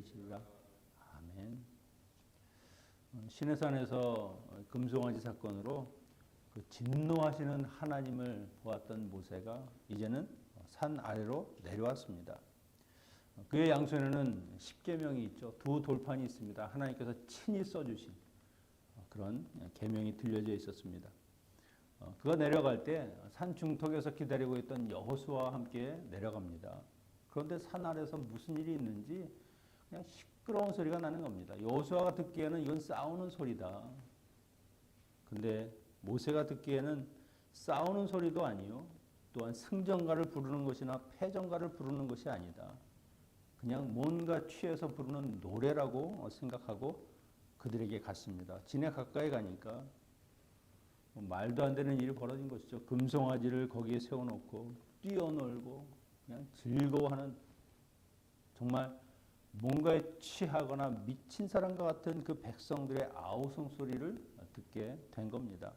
되시리라. 아멘. 시내산에서 금송아지 사건으로 그 진노하시는 하나님을 보았던 모세가 이제는 산 아래로 내려왔습니다. 그의 양손에는 십계명이 있죠. 두 돌판이 있습니다. 하나님께서 친히 써주신 그런 계명이 들려져 있었습니다. 그가 내려갈 때 산 중턱에서 기다리고 있던 여호수아와 함께 내려갑니다. 그런데 산 아래서 무슨 일이 있는지 그냥 시끄러운 소리가 나는 겁니다. 여호수아가 듣기에는 이건 싸우는 소리다. 근데 모세가 듣기에는 싸우는 소리도 아니요, 또한 승전가를 부르는 것이나 패전가를 부르는 것이 아니다. 그냥 뭔가 취해서 부르는 노래라고 생각하고 그들에게 갔습니다. 진에 가까이 가니까 말도 안 되는 일이 벌어진 것이죠. 금송아지를 거기에 세워놓고 뛰어놀고 그냥 즐거워하는, 정말 뭔가에 취하거나 미친 사람과 같은 그 백성들의 아우성 소리를 듣게 된 겁니다.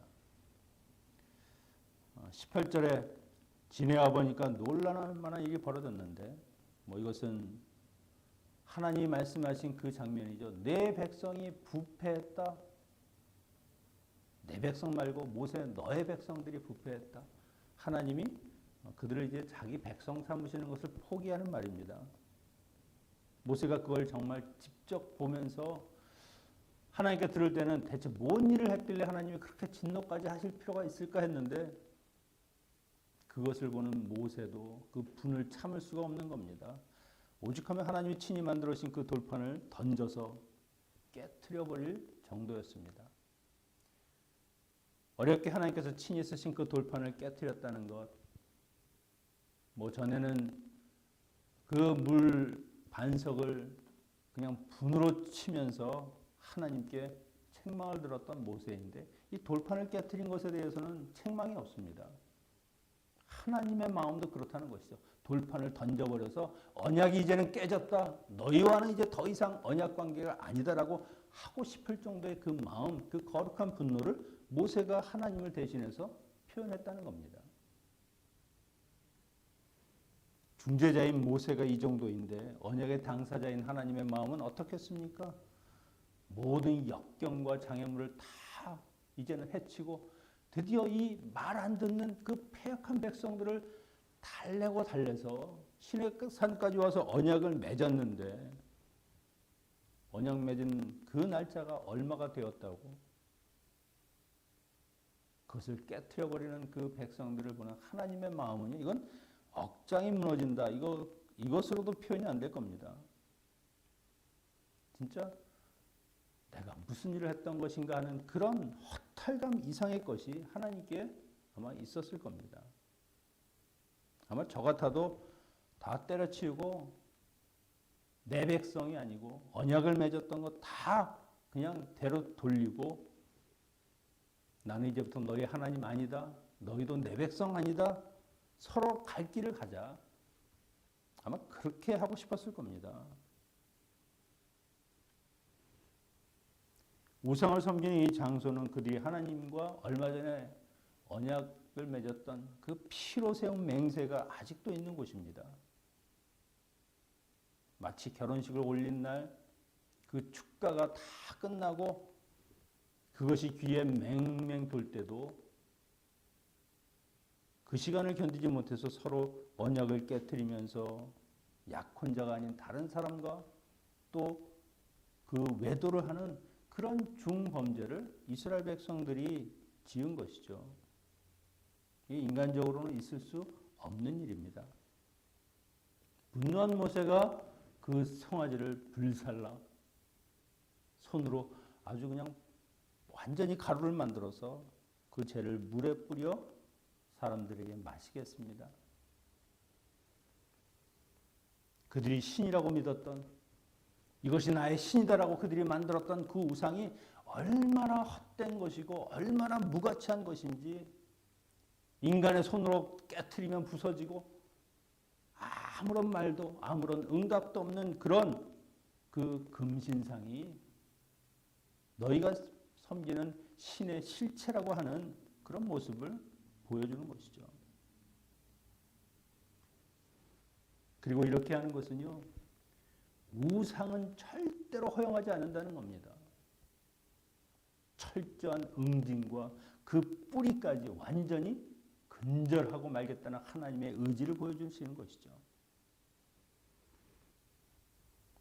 18절에 진에 와보니까 놀랄 만한 일이 벌어졌는데, 이것은 하나님이 말씀하신 그 장면이죠. 내 백성이 부패했다. 내 백성 말고 모세 너의 백성들이 부패했다. 하나님이 그들을 이제 자기 백성 삼으시는 것을 포기하는 말입니다. 모세가 그걸 정말 직접 보면서 하나님께 들을 때는 대체 뭔 일을 했길래 하나님이 그렇게 진노까지 하실 필요가 있을까 했는데, 그것을 보는 모세도 그 분을 참을 수가 없는 겁니다. 오죽하면 하나님이 친히 만들어진 그 돌판을 던져서 깨트려 버릴 정도였습니다. 어렵게 하나님께서 친히 쓰신 그 돌판을 깨트렸다는 것, 전에는 그 물 반석을 그냥 분으로 치면서 하나님께 책망을 들었던 모세인데, 이 돌판을 깨트린 것에 대해서는 책망이 없습니다. 하나님의 마음도 그렇다는 것이죠. 돌판을 던져버려서 언약이 이제는 깨졌다. 너희와는 이제 더 이상 언약 관계가 아니다라고 하고 싶을 정도의 그 마음, 그 거룩한 분노를 모세가 하나님을 대신해서 표현했다는 겁니다. 중재자인 모세가 이 정도인데 언약의 당사자인 하나님의 마음은 어떻겠습니까? 모든 역경과 장애물을 다 이제는 해치고 드디어 이 말 안 듣는 그 패역한 백성들을 달래고 달래서 시내산까지 와서 언약을 맺었는데, 언약 맺은 그 날짜가 얼마가 되었다고 그것을 깨트려버리는 그 백성들을 보는 하나님의 마음은요, 이건 억장이 무너진다. 이것으로도 표현이 안 될 겁니다. 진짜 내가 무슨 일을 했던 것인가 하는 그런 허탈감 이상의 것이 하나님께 아마 있었을 겁니다. 아마 저 같아도 다 때려치우고 내 백성이 아니고 언약을 맺었던 거 다 그냥 대로 돌리고, 나는 이제부터 너희 하나님 아니다. 너희도 내 백성 아니다. 서로 갈 길을 가자. 아마 그렇게 하고 싶었을 겁니다. 우상을 섬기는 이 장소는 그들이 하나님과 얼마 전에 언약을 맺었던 그 피로 세운 맹세가 아직도 있는 곳입니다. 마치 결혼식을 올린 날 그 축가가 다 끝나고 그것이 귀에 맹맹 돌 때도 그 시간을 견디지 못해서 서로 언약을 깨트리면서 약혼자가 아닌 다른 사람과 또 그 외도를 하는 그런 중범죄를 이스라엘 백성들이 지은 것이죠. 이게 인간적으로는 있을 수 없는 일입니다. 분노한 모세가 그 송아지를 불살라 손으로 아주 그냥 완전히 가루를 만들어서 그 죄를 물에 뿌려 사람들에게 마시게 했습니다. 그들이 신이라고 믿었던, 이것이 나의 신이다라고 그들이 만들었던 그 우상이 얼마나 헛된 것이고 얼마나 무가치한 것인지, 인간의 손으로 깨트리면 부서지고 아무런 말도 아무런 응답도 없는 그런 그 금신상이 너희가 섬기는 신의 실체라고 하는 그런 모습을 보여주는 것이죠. 그리고 이렇게 하는 것은요, 우상은 절대로 허용하지 않는다는 겁니다. 철저한 응징과 그 뿌리까지 완전히 근절하고 말겠다는 하나님의 의지를 보여주시는 것이죠.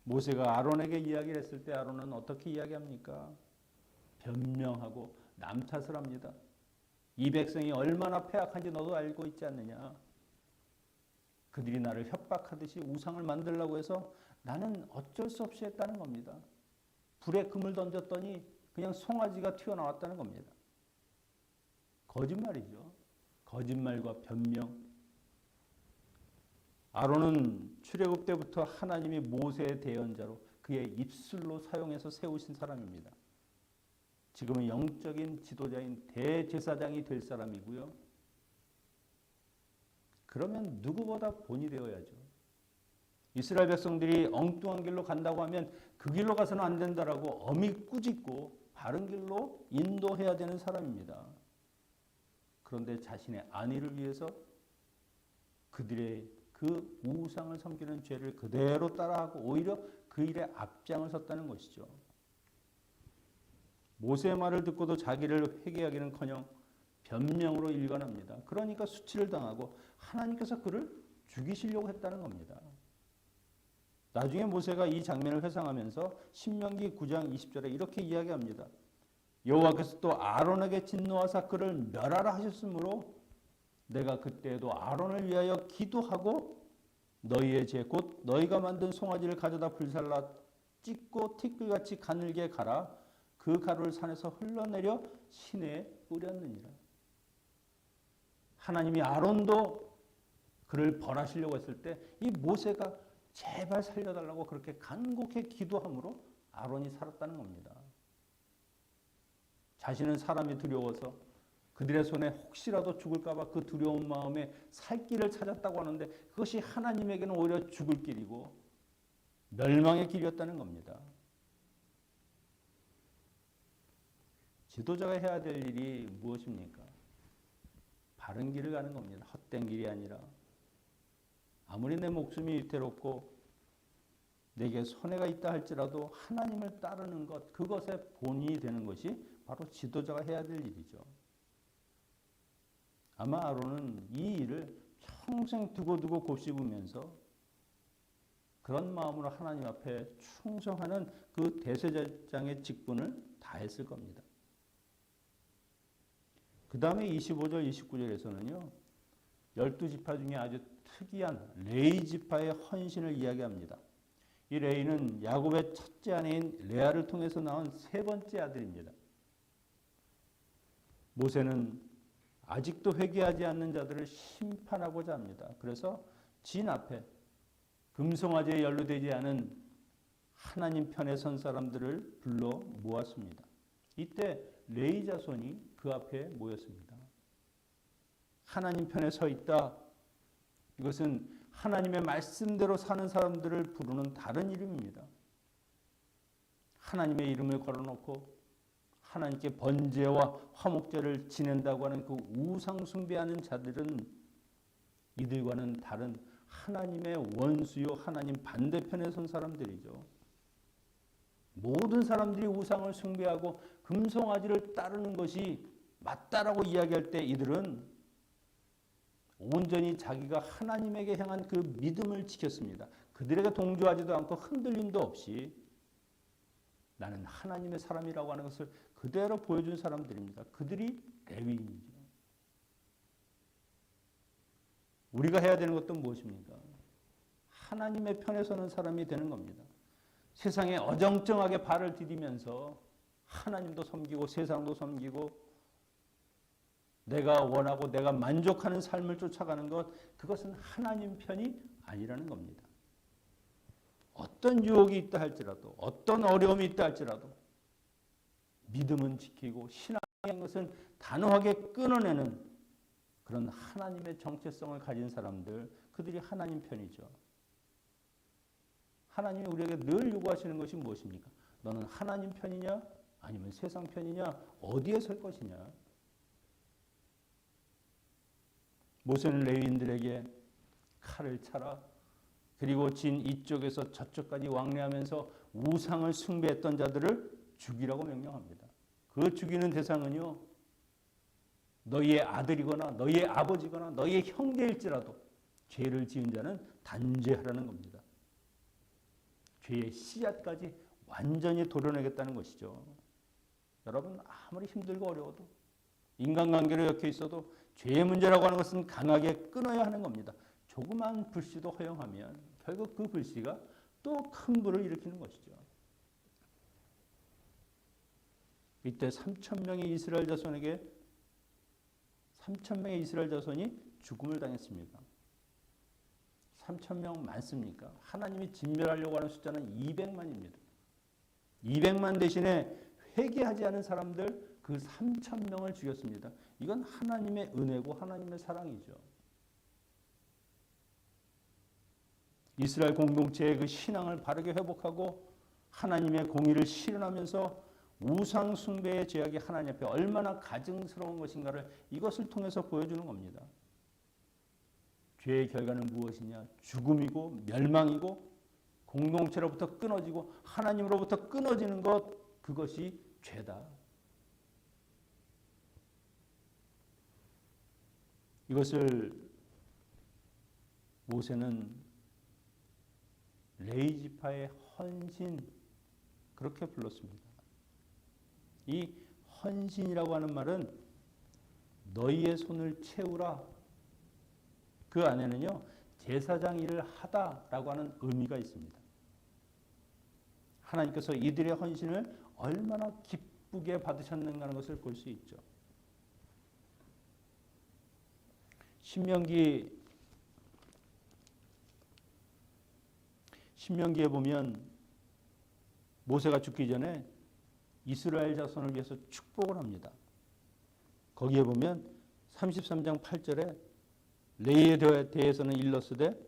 모세가 아론에게 이야기를 했을 때 아론은 어떻게 이야기합니까? 변명하고 남탓을 합니다. 이 백성이 얼마나 패악한지 너도 알고 있지 않느냐. 그들이 나를 협박하듯이 우상을 만들려고 해서 나는 어쩔 수 없이 했다는 겁니다. 불에 금을 던졌더니 그냥 송아지가 튀어나왔다는 겁니다. 거짓말이죠. 거짓말과 변명. 아론은 출애굽 때부터 하나님이 모세의 대언자로 그의 입술로 사용해서 세우신 사람입니다. 지금은 영적인 지도자인 대제사장이 될 사람이고요. 그러면 누구보다 본이 되어야죠. 이스라엘 백성들이 엉뚱한 길로 간다고 하면 그 길로 가서는 안 된다라고 엄히 꾸짖고 바른 길로 인도해야 되는 사람입니다. 그런데 자신의 안위를 위해서 그들의 그 우상을 섬기는 죄를 그대로 따라하고 오히려 그 일에 앞장을 섰다는 것이죠. 모세의 말을 듣고도 자기를 회개하기는커녕 변명으로 일관합니다. 그러니까 수치를 당하고 하나님께서 그를 죽이시려고 했다는 겁니다. 나중에 모세가 이 장면을 회상하면서 신명기 9장 20절에 이렇게 이야기합니다. 여호와께서 또 아론에게 진노하사 그를 멸하라 하셨으므로 내가 그때에도 아론을 위하여 기도하고 너희의 죄 곧 너희가 만든 송아지를 가져다 불살라 찢고 티끌같이 가늘게 갈아 그 가루를 산에서 흘러내려 시내에 뿌렸느니라. 하나님이 아론도 그를 벌하시려고 했을 때 이 모세가 제발 살려달라고 그렇게 간곡히 기도함으로 아론이 살았다는 겁니다. 자신은 사람이 두려워서 그들의 손에 혹시라도 죽을까 봐 그 두려운 마음에 살 길을 찾았다고 하는데 그것이 하나님에게는 오히려 죽을 길이고 멸망의 길이었다는 겁니다. 지도자가 해야 될 일이 무엇입니까? 바른 길을 가는 겁니다. 헛된 길이 아니라. 아무리 내 목숨이 위태롭고 내게 손해가 있다 할지라도 하나님을 따르는 것, 그것의 본이 되는 것이 바로 지도자가 해야 될 일이죠. 아마 아론은 이 일을 평생 두고두고 곱씹으면서 그런 마음으로 하나님 앞에 충성하는 그 대제사장의 직분을 다했을 겁니다. 그 다음에 25절, 29절에서는요. 12지파 중에 아주 특이한 레위 지파의 헌신을 이야기합니다. 이 레위는 야곱의 첫째 아내인 레아를 통해서 낳은 세 번째 아들입니다. 모세는 아직도 회개하지 않는 자들을 심판하고자 합니다. 그래서 진 앞에 금송아지에 연루되지 않은 하나님 편에 선 사람들을 불러 모았습니다. 이때 레위 자손이 그 앞에 모였습니다. 하나님 편에 서 있다. 이것은 하나님의 말씀대로 사는 사람들을 부르는 다른 이름입니다. 하나님의 이름을 걸어놓고 하나님께 번제와 화목제를 지낸다고 하는 그 우상 숭배하는 자들은 이들과는 다른 하나님의 원수요 하나님 반대편에 선 사람들이죠. 모든 사람들이 우상을 숭배하고 금송아지를 따르는 것이 맞다라고 이야기할 때 이들은 온전히 자기가 하나님에게 향한 그 믿음을 지켰습니다. 그들에게 동조하지도 않고 흔들림도 없이 나는 하나님의 사람이라고 하는 것을 그대로 보여준 사람들입니다. 그들이 레위인이죠. 우리가 해야 되는 것도 무엇입니까? 하나님의 편에 서는 사람이 되는 겁니다. 세상에 어정쩡하게 발을 디디면서 하나님도 섬기고 세상도 섬기고 내가 원하고 내가 만족하는 삶을 쫓아가는 것, 그것은 하나님 편이 아니라는 겁니다. 어떤 유혹이 있다 할지라도 어떤 어려움이 있다 할지라도 믿음은 지키고 신앙의 것은 단호하게 끊어내는 그런 하나님의 정체성을 가진 사람들, 그들이 하나님 편이죠. 하나님이 우리에게 늘 요구하시는 것이 무엇입니까? 너는 하나님 편이냐? 아니면 세상 편이냐? 어디에 설 것이냐? 모세는 레위인들에게 칼을 차라, 그리고 진 이쪽에서 저쪽까지 왕래하면서 우상을 숭배했던 자들을 죽이라고 명령합니다. 그 죽이는 대상은요, 너희의 아들이거나 너희의 아버지거나 너희의 형제일지라도 죄를 지은 자는 단죄하라는 겁니다. 죄의 씨앗까지 완전히 도려내겠다는 것이죠. 여러분, 아무리 힘들고 어려워도 인간관계로 엮여 있어도 죄의 문제라고 하는 것은 강하게 끊어야 하는 겁니다. 조그만 불씨도 허용하면 결국 그 불씨가 또 큰 불을 일으키는 것이죠. 이때 3,000명의 이스라엘 자손이 죽음을 당했습니다. 3,000명 많습니까? 하나님이 진멸하려고 하는 숫자는 200만입니다. 200만 대신에 회개하지 않은 사람들 그 3,000명을 죽였습니다. 이건 하나님의 은혜고 하나님의 사랑이죠. 이스라엘 공동체의 그 신앙을 바르게 회복하고 하나님의 공의를 실현하면서 우상 숭배의 죄악이 하나님 앞에 얼마나 가증스러운 것인가를 이것을 통해서 보여주는 겁니다. 죄의 결과는 무엇이냐? 죽음이고 멸망이고 공동체로부터 끊어지고 하나님으로부터 끊어지는 것, 그것이 죄다. 이것을 모세는 레위지파의 헌신, 그렇게 불렀습니다. 이 헌신이라고 하는 말은 너희의 손을 채우라, 그 안에는요 제사장 일을 하다라고 하는 의미가 있습니다. 하나님께서 이들의 헌신을 얼마나 기쁘게 받으셨는가 하는 것을 볼 수 있죠. 신명기에 보면 모세가 죽기 전에 이스라엘 자손을 위해서 축복을 합니다. 거기에 보면 33장 8절에 레위에 대해서는 일렀으되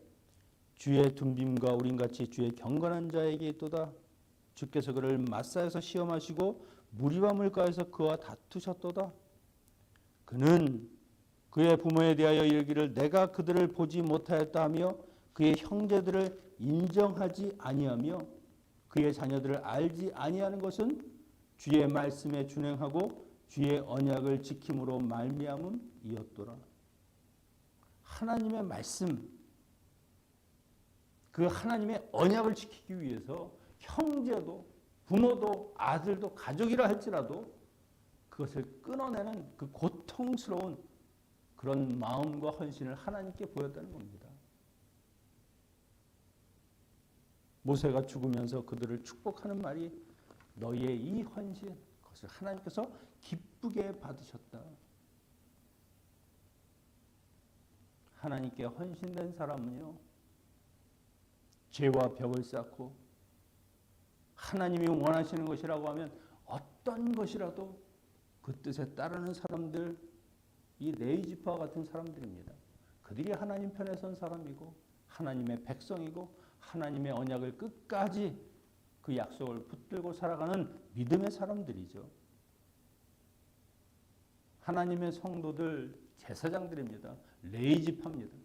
주의 둔빔과 우린같이 주의 경건한 자에게 있도다. 주께서 그를 마사에서 시험하시고 무리와 물가에서 그와 다투셨도다. 그는 그의 부모에 대하여 이르기를 내가 그들을 보지 못하였다 하며 그의 형제들을 인정하지 아니하며 그의 자녀들을 알지 아니하는 것은 주의 말씀에 준행하고 주의 언약을 지킴으로 말미암음이었도라. 하나님의 말씀, 그 하나님의 언약을 지키기 위해서 형제도 부모도 아들도 가족이라 할지라도 그것을 끊어내는 그 고통스러운 그런 마음과 헌신을 하나님께 보였다는 겁니다. 모세가 죽으면서 그들을 축복하는 말이 너희의 이 헌신, 그것을 하나님께서 기쁘게 받으셨다. 하나님께 헌신된 사람은요, 죄와 벽을 쌓고 하나님이 원하시는 것이라고 하면 어떤 것이라도 그 뜻에 따르는 사람들, 이 레위지파와 같은 사람들입니다. 그들이 하나님 편에 선 사람이고 하나님의 백성이고 하나님의 언약을 끝까지 그 약속을 붙들고 살아가는 믿음의 사람들이죠. 하나님의 성도들, 제사장들입니다. 레위지파입니다.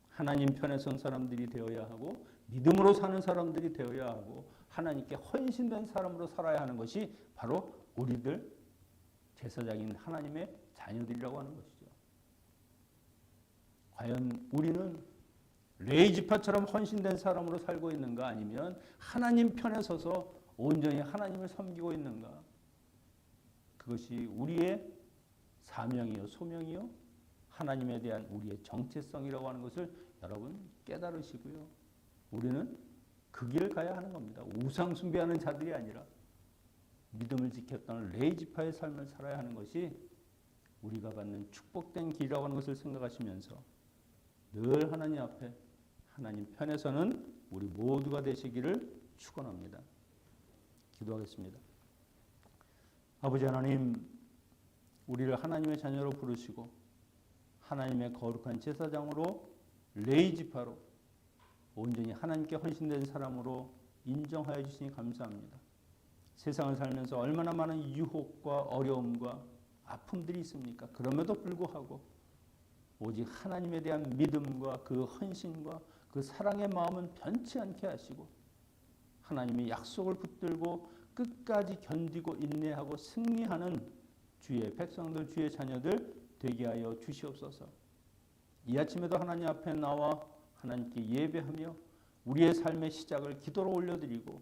하나님 편에 선 사람들이 되어야 하고 믿음으로 사는 사람들이 되어야 하고 하나님께 헌신된 사람으로 살아야 하는 것이 바로 우리들 제사장인 하나님의 자녀들이라고 하는 것이죠. 과연 우리는 레위지파처럼 헌신된 사람으로 살고 있는가, 아니면 하나님 편에 서서 온전히 하나님을 섬기고 있는가? 그것이 우리의 사명이요 소명이요 하나님에 대한 우리의 정체성이라고 하는 것을 여러분 깨달으시고요. 우리는 그 길을 가야 하는 겁니다. 우상 숭배하는 자들이 아니라 믿음을 지켰던 레위지파의 삶을 살아야 하는 것이 우리가 받는 축복된 길이라고 하는 것을 생각하시면서 늘 하나님 앞에 하나님 편에서는 우리 모두가 되시기를 축원합니다. 기도하겠습니다. 아버지 하나님, 우리를 하나님의 자녀로 부르시고 하나님의 거룩한 제사장으로 레위지파로 온전히 하나님께 헌신된 사람으로 인정하여 주시니 감사합니다. 세상을 살면서 얼마나 많은 유혹과 어려움과 아픔들이 있습니까? 그럼에도 불구하고 오직 하나님에 대한 믿음과 그 헌신과 그 사랑의 마음은 변치 않게 하시고 하나님의 약속을 붙들고 끝까지 견디고 인내하고 승리하는 주의 백성들, 주의 자녀들 되게 하여 주시옵소서. 이 아침에도 하나님 앞에 나와 하나님께 예배하며 우리의 삶의 시작을 기도로 올려드리고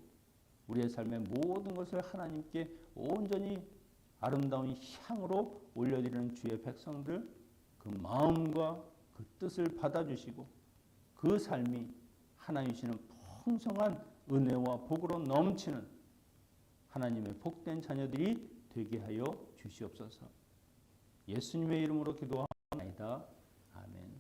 우리의 삶의 모든 것을 하나님께 온전히 아름다운 향으로 올려드리는 주의 백성들, 그 마음과 그 뜻을 받아주시고 그 삶이 하나님 주시는 풍성한 은혜와 복으로 넘치는 하나님의 복된 자녀들이 되게 하여 주시옵소서. 예수님의 이름으로 기도하옵나이다. 아멘.